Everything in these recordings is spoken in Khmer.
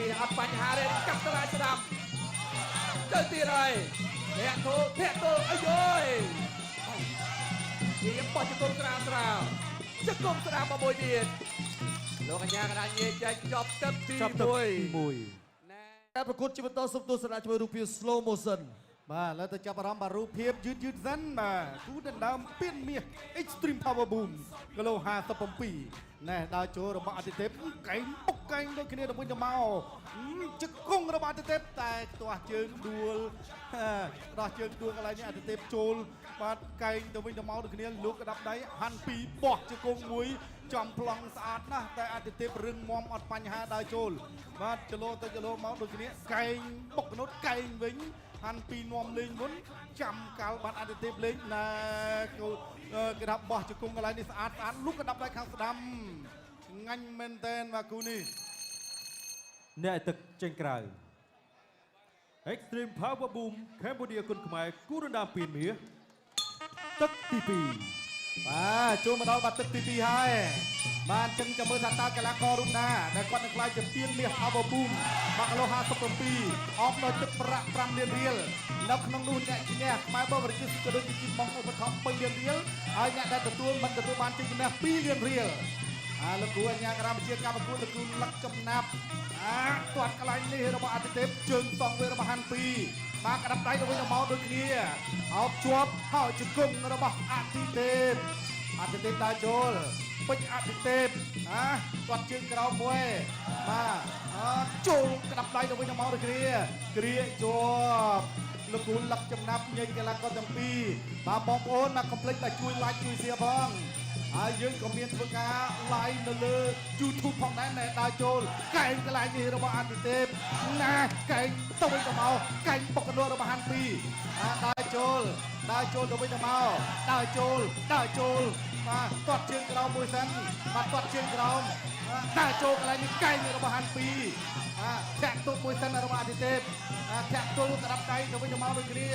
ពីអត់បញ្ហាទេកាប់តឡាស្ដាំទៅទៀតហើយធាក់ទោអាយយនិយាយបោះជង្គង់ស្រាលជង្គង់ស្ដាំមកមួយទៀតលោកកញ្ញាកណ្ដាលញេចេញចប់ទឹកទី1ការប្រកួតជាបន្តសុំទស្សនាជាមួយរូបភាព slow motion បាទឥឡូវទៅចាប់អារម្មណ៍បាទរូបភាពយឺតសិនបាទគូដណ្ដើមពៀនមាស Extreme Power Boom គីឡូ57ណែដល់ចូលរបស់អាទិទេពកែងបុកកែងដូចគ្នាទៅវិញទៅមកជង្គង់របស់អាទិទេពតែខ្ទាស់ជើងដួលដោះជើងដួលកន្លែងនេះអាទិទេពចូលបាទកែងទៅវិញទៅមកដូចគ្នាលោកក្តាប់ដៃហាន់ពីបោះជង្គង់មួយចំប្លង់ស្អាតណាស់តែអាទិទេពរឹងមាំអត់បញ្ហាដើរចូលបាទចលោទៅចលោមកដូចគ្នាកែងបុកកណូតកែងវិញហាន់ពីនាំលេងមុនចាំកាលបាត់អាទិទេពលេងណាគេថាបោះជង្គង់កន្លែងនេះស្អាតលោកក្តាប់ដៃខាងស្ដាំឆ្ងាញ់មែនតែនបាទគូនេះអ្នកទឹកចេញក្រៅ Extreme Power Boom Cambodia គុនខ្មែរគូរណ្ដាមពៀនមាសទឹកទី2បាទចូលមកដល់បាត់ទឹកទី2ហើយបានចឹងចាំមើលថាតើកីឡាកររូបណាដែលគាត់នឹងក្លាយជាពៀនមាស Power Boom បាក់គីឡូ57អបដោយទឹកប្រាក់5លានរៀលនៅក្នុងនោះអ្នកឈ្នះខ្មែរបបរិជិសក៏ដូចជាបងឧបត្ថម្ភ2លានរៀលហើយអ្នកដែលទទួលមិនទទួលបានជ័យជំនះ2លានរៀលលោកគ្រូអញ្ញាការវិជាការប្រកួតលោកគ្រូលឹកចំណាប់ទាត់កន្លែងនេះរបស់អាទិទេពជើងសងវារបស់ហាន់ពីបាទក្តាប់ដៃទៅវិញទៅមកដូចគ្នាអោបជាប់ហើយជង្គង់របស់អាទិទេពដើរចូលពេជ្រអាទិទេពគាត់ជើងក្រោមមួយបាទចូលក្តាប់ដៃទៅវិញទៅមកដូចគ្នាគ្រាជាប់លោកគ្រូលឹកចំណាប់ញែកកីឡាករទាំងពីរបាទបងប្អូនមកកុំភ្លេចតែជួយ like ជួយ share ផងហើយយើងក៏មានធ្វើការ live នៅលើ YouTube ផងដែរដែលដើរចូលកែងកន្លែងនេះរបស់អាទិទេពណាកែងទៅវិញទៅមកកែងបុកកណ្ដោរបស់ហាន់ពីដើរចូលទៅវិញទៅមកដើរចូលបាទទាត់ជើងក្រោមមួយសិនបាទទាត់ជើងក្រោមដើរចូលកន្លែងនេះកែងរបស់ហាន់ពីធាក់ទុកមួយសិនរបស់អាទិទេពធាក់ទុកក្តាប់ដៃទៅវិញទៅមកដូចគ្នា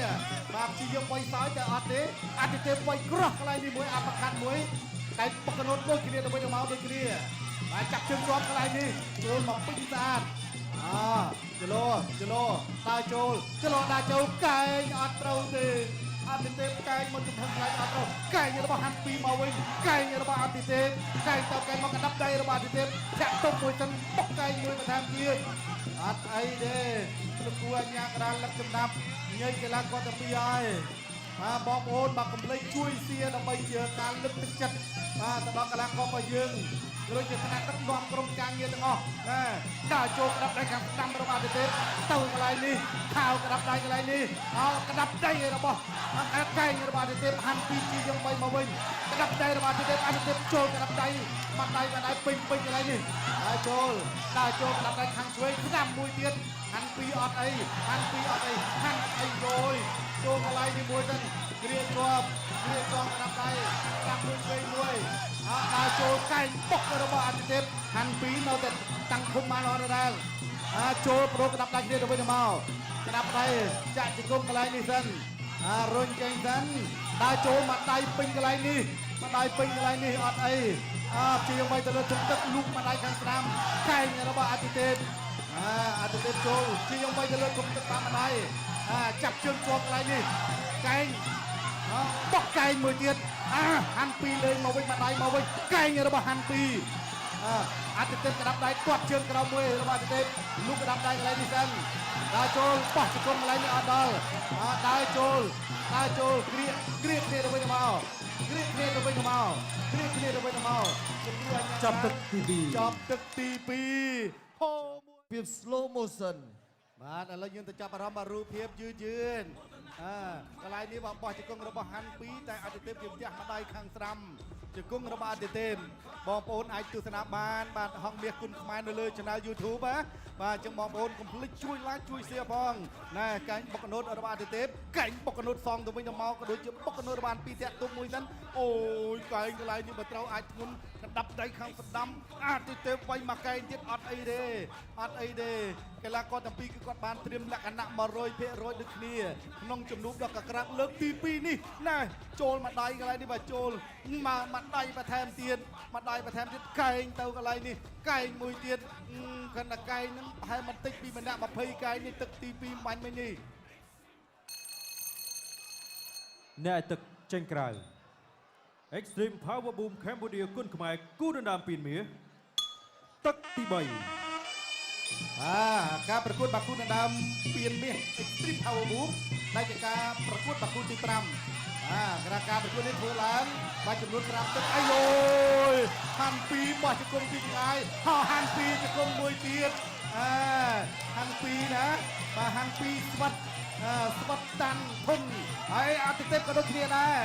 បាទព្យាយាមវាយសោយតែអត់ទេអាទិទេពវាយក្រោះកន្លែងនេះមួយអាបកាត់មួយតែបុកកណូតដូចគ្នាទៅវិញទៅមកដូចគ្នាបាទចាប់ជើងជាប់កន្លែងនេះចូលមកពេញស្អាតចលោដើរចូលកែងអត់ត្រូវទេអាទិទេពកែងមកចំហឹងខ្លាចអត់ត្រូវកែងរបស់ហាន់ពីមកវិញកែងរបស់អាទិទេពកែងទៅកែងមកកណ្ដាប់ដៃរបស់អាទិទេពចាក់ទុកមួយសិនបុកកែងមួយបន្ថែមទៀតអត់អីទេលោកគ្រូអញ្ញាក្តារលឹកចំណាប់ញ៉ៃកីឡាករទាំងពីរហើយបងប្អូនមកកុំភ្លេចជួយសៀដើម្បីជាការលើកទឹកចិត្តទៅដល់កីឡាកររបស់យើងដូចជាថ្នាក់ដឹកនាំក្រុមការងារទាំងអស់ដើរចូលក្តាប់ដៃខាងស្ដាំរបស់អាទិទេពទៅកន្លែងនេះខោក្តាប់ដៃកន្លែងនេះក្តាប់ដៃរបស់កែងរបស់អាទិទេពហាន់ពីជាយើង3មកវិញក្តាប់ដៃរបស់អាទិទេពចូលក្តាប់ដៃបាត់ដៃពេញកន្លែងនេះដើរចូលក្តាប់ដៃខាងឆ្វេងស្ដាំមួយទៀតហាន់ពីអត់អីហាន់យចូលកន្លែងនេះមួយទៅគ្រាជាប់ក្តាប់ដៃស្ដាំមួយឆ្វេងមួយដើរចូលកែងបុករបស់អាទិទេពហាន់ពីនៅតែតាំងឃុំបានអត់ដែរចូលប្រូក្តាប់ដៃគ្នាទៅវិញទៅមកក្តាប់ដៃចាក់ជង្គង់កន្លែងនេះសិនរុញចេញសិនដើរចូលមកដៃពេញកន្លែងនេះអត់អីព្យាយាមទៅលើជុំទឹកលូកមកដៃខាងស្ដាំកែងរបស់អាទិទេពចូលព្យាយាមទៅលើជុំទឹកតាមដៃចាប់ជើងជាប់កន្លែងនេះកែងបោះកែងមួយទៀតហាន់ពីលេងមកវិញមកដៃមកវិញកែងរបស់ហាន់ពីអាទិទេពក្តាប់ដៃទាត់ជើងក្រោមមួយរបស់អាទិទេពលូកក្តាប់ដៃកន្លែងនេះសិនដើរចូលបោះជង្គង់កន្លែងនេះអត់ដល់ដើរចូលគ្រាគ្នាទៅវិញទៅមកចាប់ទឹកទី2ហូមួយ ភាព slow motion បាទឥឡូវយើងទៅចាប់អារម្មណ៍រូបភាពយឺតកន្លែងនេះបោះជង្គង់របស់ហាន់ពីតែអាទិទេពជាម្ចាស់ម្ដាយខាងស្ដាំជង្គង់របស់អាទិទេពបងប្អូនអាចទស្សនាបានបាទហងមាសគុណខ្មែរនៅលើ Channel YouTube បាទចឹងបងប្អូនកុំភ្លេចជួយ like ជួយ share ផងណាកែងបុកកណូតរបស់អាទិទេពកែងបុកកណូតសងទៅវិញទៅមកក៏ដូចជាបុកកណូតរបស់ពីតាក់ទុំមួយសិន អូយកែងកន្លែងនេះបើត្រូវអាចធ្ងន់កណ្ដាប់ដៃខាងស្ដាំអាចទៅវាយមកកែងទៀតអត់អីទេកីឡាករទាំងពីរគឺគាត់បានត្រៀមលក្ខណៈ 100% ដូចគ្នាក្នុងជំនួបដ៏កក្រាប់លើកទី2នេះណាចូលមកដៃកន្លែងនេះបាទចូលមកដៃបន្ថែមទៀតកែងទៅកន្លែងនេះកែងមួយទៀតគណៈកែងហ្នឹងប្រហែលបន្តិចពីម្នាក់20កែងនេះទឹកទី2បាញ់មិញនេះ អ្នកទឹកចេញក្រៅ Extreme Power Boom Cambodia គុនខ្មែរគូដណ្ដើមពីនមាសទឹកទី3 ការប្រកួតបាគូដណ្ដើមពីនមាស Extreme Power Boom ដែលជាការប្រកួតបាគូទី5ការប្រកួតនេះធ្វើឡើងបានចំនួន5ទឹកអាយយហាន់ពីបោះជង្គង់ពីឆ្ងាយហាន់ពីជង្គង់មួយទៀតហាន់ពីណាបាទហាន់ពីស្វិតតាន់ធុនហើយអតិថិក៏ដូចគ្នាដែរ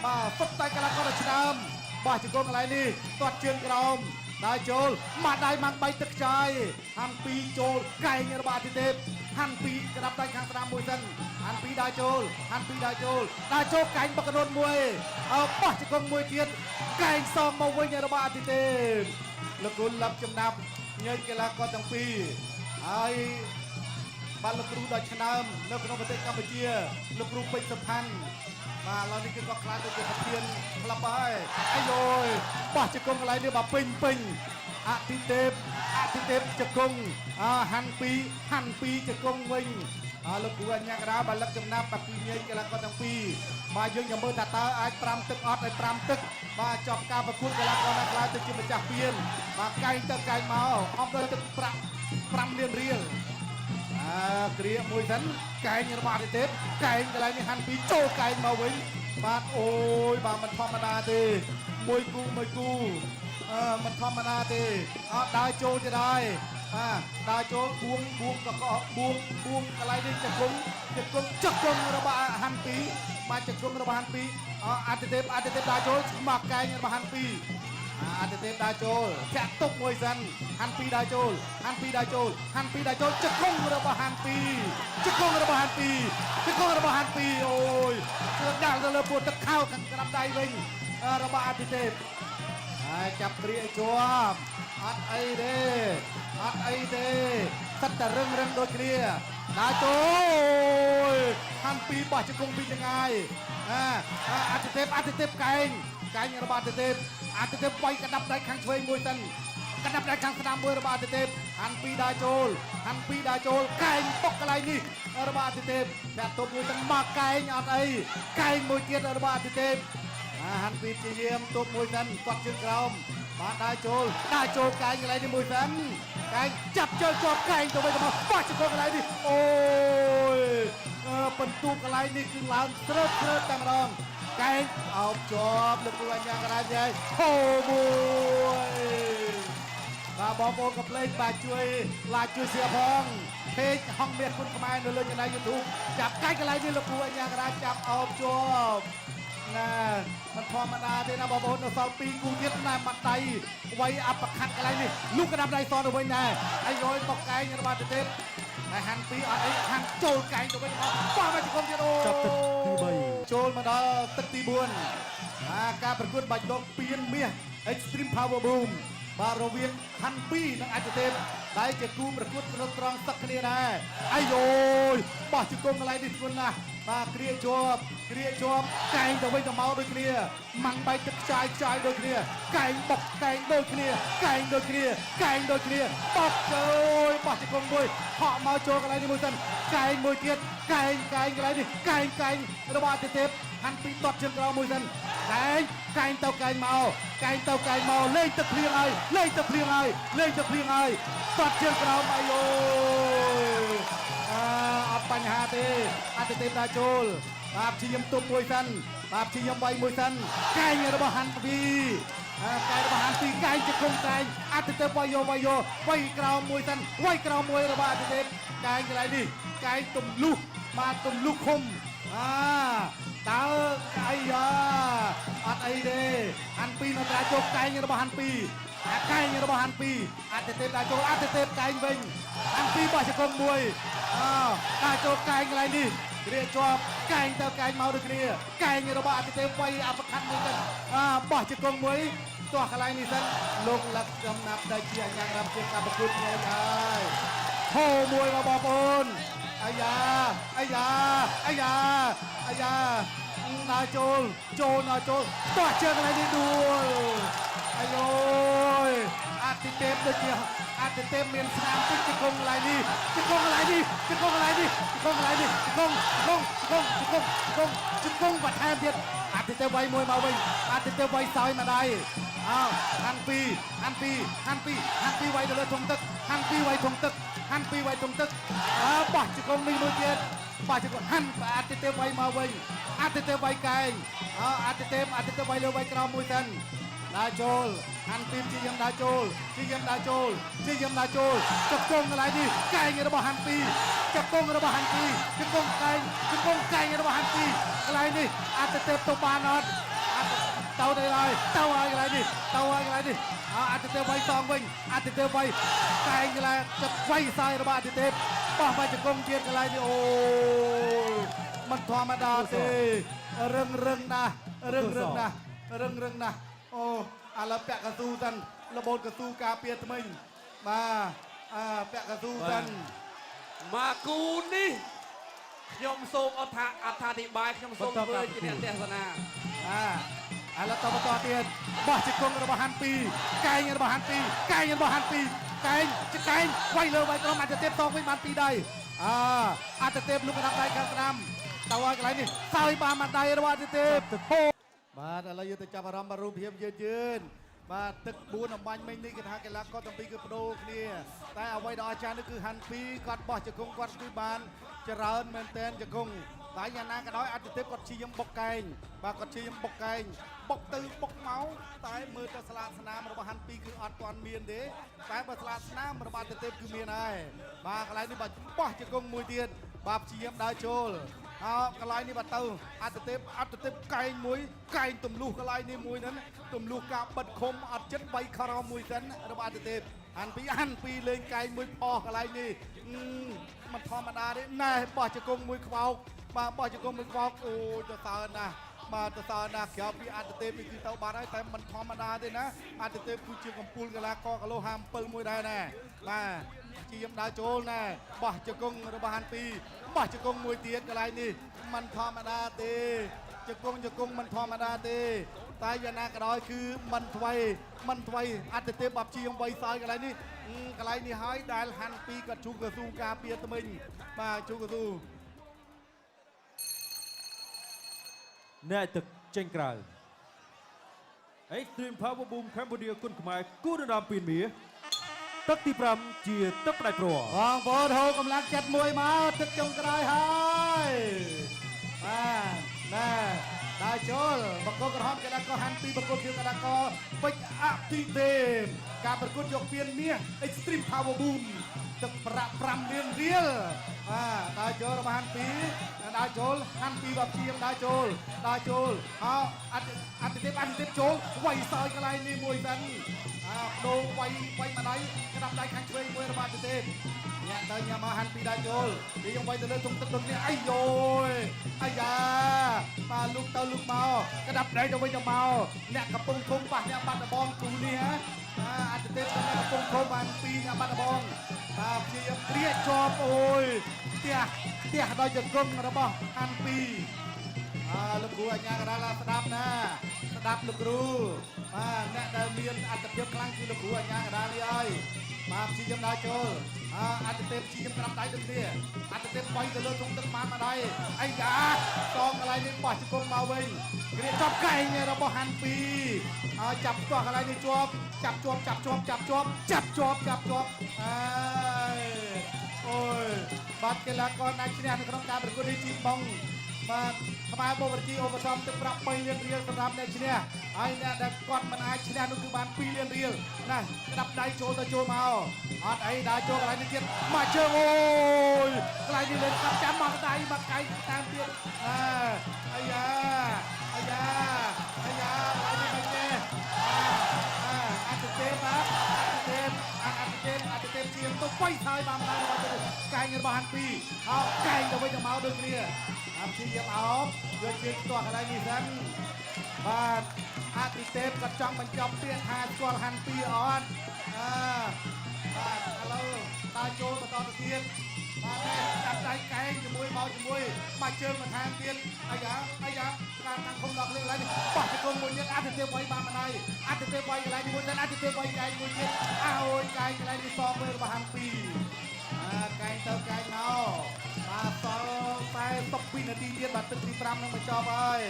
បាទសុទ្ធតែកីឡាករដ៏ឆ្នើមបោះជង្គង់កន្លែងនេះទាត់ជើងក្រោមដើរចូលមកដៃម៉ាំង3ទឹកខ្ចាយហាន់ពីចូលកែងរបស់អតិថិហាន់ពីក្តាប់ដៃខាងស្ដាំមួយសិនហាន់ពីដើរចូលកែងបកកណូនមួយបោះជង្គង់មួយទៀតកែងសងមកវិញរបស់អតិថិលោកគុណលឹបចំណាប់ញើយកីឡាករទាំងពីរហើយបានលោកគ្រូដ៏ឆ្នើមនៅក្នុងប្រទេសកម្ពុជាលោកគ្រូពេជ្រសុផាន់បាទឥឡូវនេះគឺគាត់ខ្លាចទៅជាប្រធានក្លឹបហើយអាយយបោះជង្គង់កន្លែងនេះបាទពេញអតិទេពជង្គង់ហាន់ពីជង្គង់វិញលោកគ្រូអញ្ញាកដាបានលឹកចំណាប់បាពីញើយកីឡាករទាំងពីរបាទយើងចាំមើលថាតើអាច5ទឹកអត់ឲ្យ5ទឹកបាទចប់ការប្រកួតកីឡាករណាខ្លះទៅជាម្ចាស់ពានបាទកែងទៅកែងមកអបដោយទឹកប្រាក់5លានរៀលគ្រាមួយសិនកែងរបស់អតិទេពកែងកន្លែងនេះហាន់ពីចូលកែងមកវិញបាទអូយបាទមិនធម្មតាទេមួយគូមិនធម្មតាទេអត់ដើរចូលទៀតហើយដើរចូលបួងកកបួងកន្លែងនេះជង្គង់របស់ហាន់ពីបាទជង្គង់របស់ហាន់ពីអតិទេពដើរចូលមកកែងរបស់ហាន់ពីអតិទេពដើរចូលចាក់ទុកមួយសិនហាន់ពីដើរចូលជង្គង់របស់ហាន់ពីអូយគឺដាក់ទៅលើពួតទឹកខោខាងក្តាប់ដៃវិញរបស់អតិទេពហើយចាប់គ្រាជាប់អត់អីទេសិតតែរឹងដូចគ្នាដើរចូលហាន់ពីបោះជង្គង់ពីចង្អាយអតិទេពកែងរបស់អតិទេពវាយកដាប់ដៃខាងឆ្វេងមួយសិនកដាប់ដៃខាងស្ដាំមួយរបស់អតិទេពហាន់ពីដើរចូលកែងបុកកន្លែងនេះរបស់អតិទេពចាក់ទប់មួយទាំងមកកែងអត់អីកែងមួយទៀតរបស់អតិទេពហាន់ពីព្យាយាមទប់មួយសិនគាត់ជើងក្រោមបានដើរចូលកែងកន្លែងនេះមួយសិនកែងចាប់ជើងជាប់កែងទៅវិញទៅមកបោះជង្គង់កន្លែងនេះអូយបន្ទូកន្លែងនេះគឺឡើងស្រើតតែម្ដងកែងអោបជាប់លោកគ្រូអញ្ញាកណ្ដាលយាយហូមួយបាទបងប្អូនកំភ្លេចបាទជួយ like ជួយ share ផងពេកហងមាសគុណខ្មែរនៅលើ Channel YouTube ចាប់កែងកន្លែងនេះលោកគ្រូអញ្ញាកណ្ដាលចាប់អោបជាប់ណាមិនធម្មតាទេណាបងប្អូននៅសល់2គូទៀតណាមកដៃវាយអបខាត់កន្លែងនេះលូកក្តាប់ដៃសទៅវិញដែរអាយយបុកកែងរបស់ទៅទៀតហើយហាន់ពីអត់អីហាន់ចូលកែងទៅវិញមកបោះមកជង្គង់ទៀតអូចាប់ទឹកទី3ចូលមកដល់ទឹកទី4ការប្រកួតបាច់ដកពៀនមាស Extreme Power Boom បាទរវាងហាន់ពីនិងអតិទេពដែលជាគូប្រកួតក្នុងត្រង់សឹកគ្នាដែរអាយយបោះជង្គង់កន្លែងនេះធ្ងន់ណាស់បាទគ្រាជាប់កែងទៅវិញទៅមកដូចគ្នាម៉ាំងបាយទឹកខ្ចាយដូចគ្នាកែងបុកកែងដូចគ្នាបោកចូលបោះជង្គង់មួយហក់មកចូលកន្លែងនេះមួយសិនកែងមួយទៀតកែងកន្លែងនេះកែងរបស់អតិទេពហាន់ពីតត់ជើងក្រោមមួយសិនកែងទៅកែងមកលេងទឹកភ្លៀងហើយតត់ជើងក្រោមអាយអត់បញ្ហាទេអតិទេពដើរចូលបាទព្យាយាមទប់មួយសិនបាទព្យាយាមវាយមួយសិនកែងរបស់ហាន់ពីកែងជង្គង់កែងអតិទេពវាយក្រោមមួយសិនរបស់អតិទេពកែងកន្លែងនេះកែងទំលុះឃុំតើអាយ៉ាអត់អីទេហាន់ពីនៅតែចូលកែងរបស់ហាន់ពីអតិទេពដើរចូលអតិទេពកែងវិញហាន់ពីបោះជង្គង់មួយដើរចូលកែងកន្លែងនេះគ្រាជាប់ កែងទៅកែងមកដូចគ្នាកែងរបស់អតិទេពវាយអបខាត់មួយទៅបោះជង្គង់មួយទោះកន្លែងនេះសិនលោកលឹកចំណាប់ដែលជាអាញារាប់ជាការប្រកួតនេះហើយហូមួយមកបងប្អូនអាយ៉ាអាយ៉ាអាយ៉ាអាយ៉ាណាចូលណាចូលតោះជើងកន្លែងនេះដួលអាយយអតិទេពដូចជាអតិទេពមានស្នាមតិចជង្គង់កន្លែងនេះជង្គង់កន្លែងនេះជង្គង់កន្លែងនេះជង្គង់កន្លែងនេះជង្គង់បន្ថែមទៀតអតិទេពវាយមួយមកវិញអតិទេពវាយសោយមកដៃហាន់ពីវាយទៅលើធុងទឹកហាន់ពីវាយធុងទឹកបោះជង្គង់នេះមួយទៀតបោះជង្គង់ហាន់អតិទេពវាយមកវិញអតិទេពវាយកែងអតិទេពវាយលើវាយក្រោមមួយសិនដើរចូលហាន់ពីជាយាមដើរចូលជង្គង់កន្លែងនេះកែងរបស់ហាន់ពីជង្គង់របស់ហាន់ពីជង្គង់កែងរបស់ហាន់ពីកន្លែងនេះអតិទេពទៅបានអត់ទៅទៅហើយកន្លែងនេះអតិទេពវាយសងវិញអតិទេពវាយកែងកន្លែងចិត្តវាយសាយរបស់អតិទេពបោះមកជង្គង់ទៀតកន្លែងនេះអូមិនធម្មតាទេរឹងណាស់អូឥឡូវពាក់កស៊ូសិនលបូនកស៊ូការពារថ្មីបាទពាក់កស៊ូសិន មកគូនេះខ្ញុំសូមអត្ថាធិប្បាយខ្ញុំសូមធ្វើជាអ្នកទេសនា ឥឡូវតបន្តទៀតបោះជង្គង់របស់ហាន់ពីកែងរបស់ហាន់ពីកែងវាយលើវាយក្រមអតិទេពតងវិញបានពីដៃអតិទេពលោកកណ្ដាប់ដៃខាងស្ដាំទៅឲ្យកន្លែងនេះសើយបានមកដៃរបស់អតិទេពបាទឥឡូវយើងទៅចាប់អារម្មណ៍រូបភាពយឺនបាទទឹក4អំបញ្ញមិញនេះគេថាកីឡាករទាំងពីរគឺបដូរគ្នាតែអ្វីដែលអស្ចារ្យនេះគឺហាន់ពីគាត់បោះជង្គង់គាត់គឺបានច្រើនមែនទែនជង្គង់តែយ៉ាងណាក៏ដោយអតិទេពគាត់ព្យាយាមបុកកែងបុកទៅបុកមកតែមើលទៅស្លាកស្នាមរបស់ហាន់ពីគឺអត់ទាន់មានទេតែបើស្លាកស្នាមរបស់អតិទេពគឺមានហើយបាទកន្លែងនេះបាទបោះជង្គង់មួយទៀតបាទព្យាយាមដើរចូលកន្លែងនេះបាទទៅអតិទេពកែងមួយកែងទម្លុះកន្លែងនេះមួយហ្នឹងទម្លុះការបិទឃុំអត់ចិត្ត3ខរមួយសិនរបស់អតិទេពហាន់ពីលេងកែងមួយផោះកន្លែងនេះមិនធម្មតាទេណែបោះជង្គង់មួយខ្វោកបាទបោះជង្គង់មួយខ្វោកអូទៅសើណាស់បាទទៅសើណាស់ក្រៅពីអតិទេពនេះគឺទៅបានហើយតែមិនធម្មតាទេណាអតិទេពគឺជាកំពូលកីឡាករគីឡូ57មួយដែរណាបាទជាយមដើរចូលណាបោះជង្គង់របស់ហាន់ពីបោះជង្គង់មួយទៀតកន្លែងនេះមិនធម្មតាទេជង្គង់មិនធម្មតាទេតែយ៉ាងណាក៏ដោយគឺមិនថ្វីអតិទេពបាប់ជាយមវៃសើយកន្លែងនេះហើយដែលហាន់ពីគាត់ជួកស៊ូការពារថ្មិញបាទជួកស៊ូអ្នកទឹកចេញក្រៅ Extreme Power Boom Cambodia គុនខ្មែរគូដណ្ដើមពីនមាទឹកទី5ជាទឹកផ្ដាច់ព្រោះបងប្អូនហូរកម្លាំងចិត្តមួយមកទឹកចុងក្រោយហើយបាទដើរចូលបង្គោលក្រហមកីឡាករហាន់ពីបង្គោលខៀវកីឡាករពេជ្រអតិទេពការប្រកួតយកពានមាស Extreme Power Boom ទឹកប្រាក់5លានរៀលដើរចូលរបស់ហាន់ពីដើរចូលហាន់ពីបាប់ជាមដើរចូលអតិទេពចូលវាយសើយកន្លែងនេះមួយសិនដូរវាយម្ដាយក្តាប់ដៃខាងឆ្វេងមួយរបស់អតិទេពអ្នកទៅញ៉ាំមកហាន់ពីដើរចូលវាយើងវាយទៅលើទុំទឹកដូចនេះអាយយអាយ៉ាបាទលុកទៅលុកមកក្តាប់ដៃទៅវិញទៅមកអ្នកកំពុងឃុំប៉ះអ្នកបាត់ដបងគូនេះអតិទេពអ្នកកំពុងឃុំបានពីអ្នកបាត់ដបងព្យាយាមព្រាកជាប់អូយផ្ទះដោយជង្គង់របស់ហាន់ពីលោកគ្រូអាជ្ញាកណ្ដាលស្ដាប់ណាស្ដាប់លោកគ្រូអ្នកដែលមានអត្ថប្រយោជន៍ខ្លាំងគឺលោកគ្រូអាជ្ញាកណ្ដាលនេះហើយបាទព្យាយាមដើរចូលអតិទេពព្យាយាមក្រាបដៃទៅគ្នាអតិទេពវាយទៅលើធុងទឹកបានមកដៃអាយ៉ាតងកន្លែងនេះបោះជង្គង់មកវិញគ្រាចាប់កែងរបស់ហាន់ពីចាប់ទាស់កន្លែងនេះជាប់ចាប់ជាប់អូយបាទកីឡាករណាឈ្នះនៅក្នុងការប្រកួតនេះជីបងបាទក្បែរបូរជីឧបត្ថម្ភទឹកប្រាក់3លានរៀលសម្រាប់អ្នកឈ្នះហើយអ្នកដែលគាត់មិនអាចឈ្នះនោះគឺបាន2លានរៀលណាក្តាប់ដៃចូលទៅចូលមកអត់អីដើរចូលកន្លែងនេះទៀតមកជើងអូយកន្លែងនេះលេងកាប់ចាំមកដៃមកកែងតាមទៀតអាយ៉ាកន្លែងនេះមិនទេអតិទេពព្យា ជាទៅបៃហើយបានមកដល់កែងរបស់ហាន់ពីអោកែងទៅវិញទៅមកដូចគ្នាអាព្យាយាមអោបយកជើងទាស់កន្លែងនេះសិនបាទអតិទេពក៏ចង់បញ្ចប់ពាក្យថាស្គាល់ហាន់ពីអត់បាទឥឡូវតើចូលបន្តទៅទៀតបាទចាប់ដៃកែងជាមួយមកជាមួយបាច់ជើងបន្ថែមទៀតអាយ៉ាការខាងគុំដល់លេងឡើងបោះទៅគុំមួយទៀតអតិទេពໄວបានម្ដាយអតិទេពໄວកន្លែងមួយទៀតអតិទេពໄວកែងមួយទៀតអើយកែងកន្លែងនេះសងពេលរបស់ហាន់ពីកែងទៅកែងមកបាទសល់តែ12នាទីទៀតបាទទឹកទី5នឹងបញ្ចប់ហើយ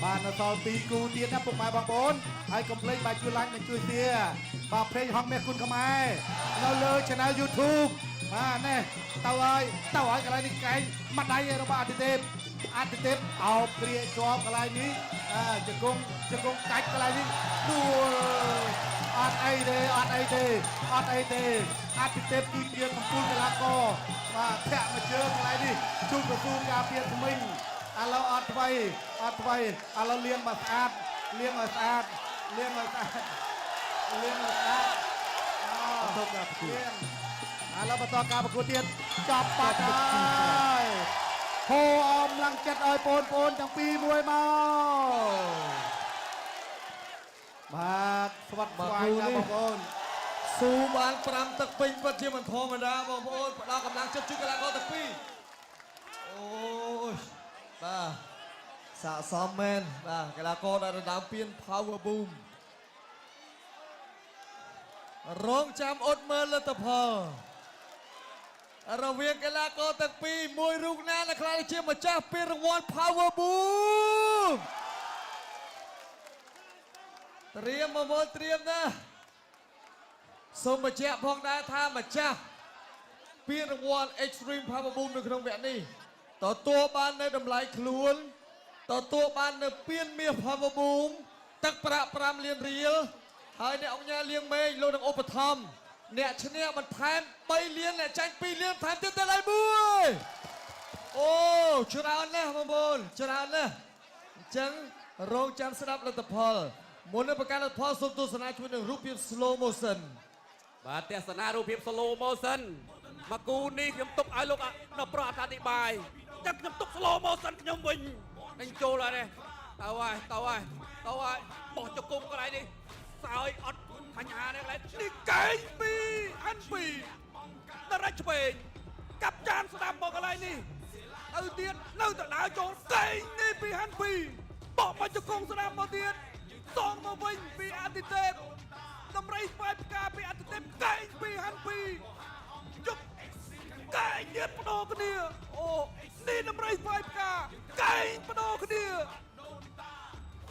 បាននៅសល់2គូទៀតណាពុកម៉ែបងប្អូនហើយកុំភ្លេចបាទជួយ like និងជួយ share បាទเพลงហងមាសគុណខ្មែរនៅលើ Channel YouTube បាទនេះទៅហើយកន្លែងនេះកែងម្ដាយរបស់អតិទេពអោបគ្រាជាប់កន្លែងនេះជង្គង់កាច់កន្លែងនេះដួលអត់អីទេអតិទេគឺជាកំពូលកីឡាករបាទធាក់មកជើងកន្លែងនេះជួបកស៊ូការពារថ្មីឥឡូវអត់ថ្មីឥឡូវលាងមកស្អាតទៅការប្រកួតទៅការឥឡូវបន្តការប្រកួតទៀតចប់បាត់ហើយហូអមឡើងចិត្តឲ្យបងប្អូនទាំងពីរមួយមកបាទស្វាត់ស្វាយណាបងប្អូនស៊ូបាន5ទឹកពេញពិតជាមិនធម្មតាបងប្អូនផ្ដល់កម្លាំងចិត្តជួយកីឡាករទាំងពីរអូយបាទស័ក្តិសមមែនបាទកីឡាករដែលដើមពៀន Power Boom រងចាំអត់មើលលទ្ធផលរវាងកីឡាករទាំងពីរមួយរូបណាដែលខ្លាចជាម្ចាស់ពានរង្វាន់ Power Boom ត្រៀមមកមុនត្រៀមណាសូមបញ្ជាក់ផងដែរថាម្ចាស់ពានរង្វាន់ Extreme Power Boom នៅក្នុងវគ្គនេះទទួលបាននៅតម្លៃខ្លួនទទួលបាននៅពានមាស Power Boom ទឹកប្រាក់5លានរៀលហើយអ្នកអង្គការលៀងមេឃលោកនឹងឧបត្ថម្ភអ្នកឈ្នះបន្ថែម3លានអ្នកចាញ់2លានថែមទៀតទៅឡើយមួយអូច្រើនណាស់បងប្អូនច្រើនណាស់អញ្ចឹងរងចាំស្ដាប់លទ្ធផលមុននឹងប្រកាសលទ្ធផលសូមទស្សនាជាមួយនឹងរូបភាព slow motion បាទទស្សនារូបភាព slow motion មកគូនេះខ្ញុំទុកឲ្យលោកនៅប្រអធិបាយចឹងខ្ញុំទុក slow motion ខ្ញុំវិញនឹងចូលហើយនេះទៅហើយបោះជង្គង់កន្លែងនេះសើយអត់បញ្ហានេះកន្លែងនេះកែងពីអានពីដរិចឆ្វេងកាប់ចានស្ដាប់មកកន្លែងនេះទៅទៀតនៅទៅដើរចូលកែងនេះពីហាន់ពីបោះមកជង្គង់ស្ដាប់មកទៀតសងមកវិញពីអតិទេពតម្រៃស្វាយផ្កាពីអតិទេពកែងពីហាន់ពីជប់កែងទៀតបដូរគ្នាអូនេះតម្រៃស្វាយផ្កាកែងបដូរគ្នា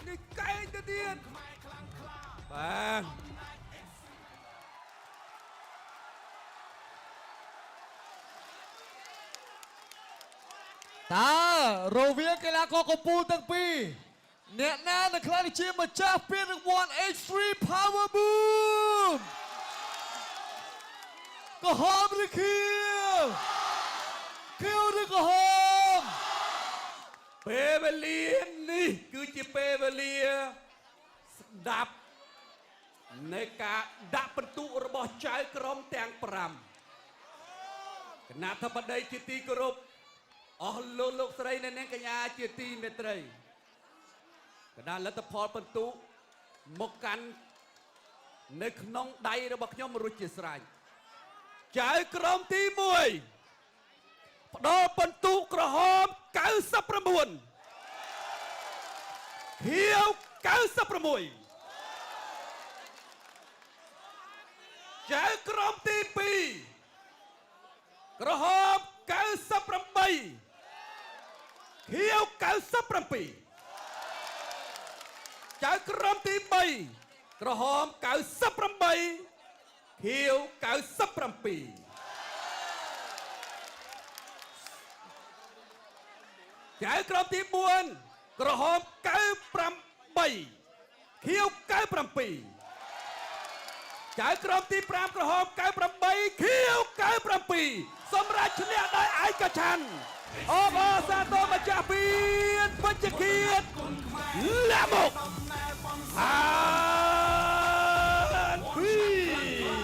នេះកែងទៅទៀតបាទតើរវាងកីឡាករកំពូលទាំងពីរអ្នកណាដែលខ្លាចជាម្ចាស់ពានរង្វាន់ Extreme Power Boom ក្រហមឬខៀវឬក្រហមពេលវេលានេះគឺជាពេលវេលាស្ដាប់នៃការដាក់ពិន្ទុរបស់ចៅក្រមទាំង5គណៈធិបតីជាទីគោរពអស់លោកស្រីនិងកញ្ញាជាទីមេត្រីកណ្ដាលលទ្ធផលពិន្ទុមកកាន់នៅក្នុងដៃរបស់ខ្ញុំរួចជាស្រេចចៅក្រមទី1ផ្ដល់ពិន្ទុក្រហម99ខៀវ96ចៅក្រមទី2ក្រហម98ខៀវ97ចៅក្រមទី3ក្រហម98ខៀវ97ចៅក្រមទី4ក្រហម98ខៀវ97ចៅក្រមទី5ក្រហម98ខៀវ97សម្រាប់ឈ្នះដោយឯកច្ឆន្ទអបអសាទរម្ចាស់ពានពេជ្ជឃាតលាមកអានពី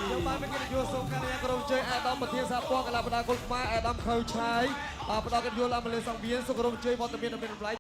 យើងបានមានកិត្តិយសសូមការ គោរពជ័យអាដាមប្រធានសហព័ន្ធកីឡាបណ្ដាគុលខ្មែរអាដាមខៅឆាយផ្ដល់កិត្តិយសឡើងមកលើសង្វៀនសូមគោរពជ័យវត្តមានដ៏មានតម្លៃ